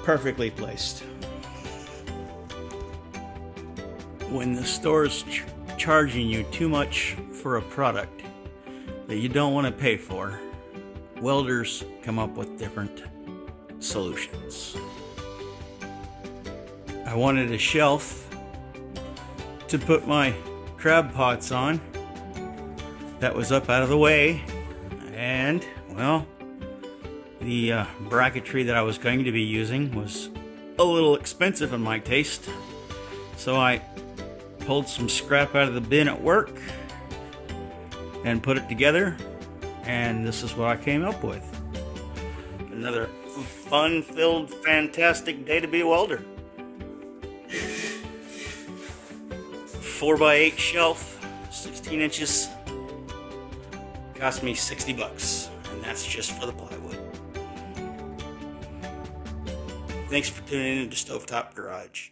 perfectly placed. When the store's charging you too much for a product that you don't want to pay for, welders come up with different solutions. I wanted a shelf to put my crab pots on that was up out of the way, and well, the bracketry that I was going to be using was a little expensive in my taste, so I pulled some scrap out of the bin at work and put it together, and this is what I came up with. Another fun-filled, fantastic day to be a welder. 4x8 shelf, 16 inches, cost me 60 bucks, and that's just for the plywood. Thanks for tuning in to Stovetop Garage.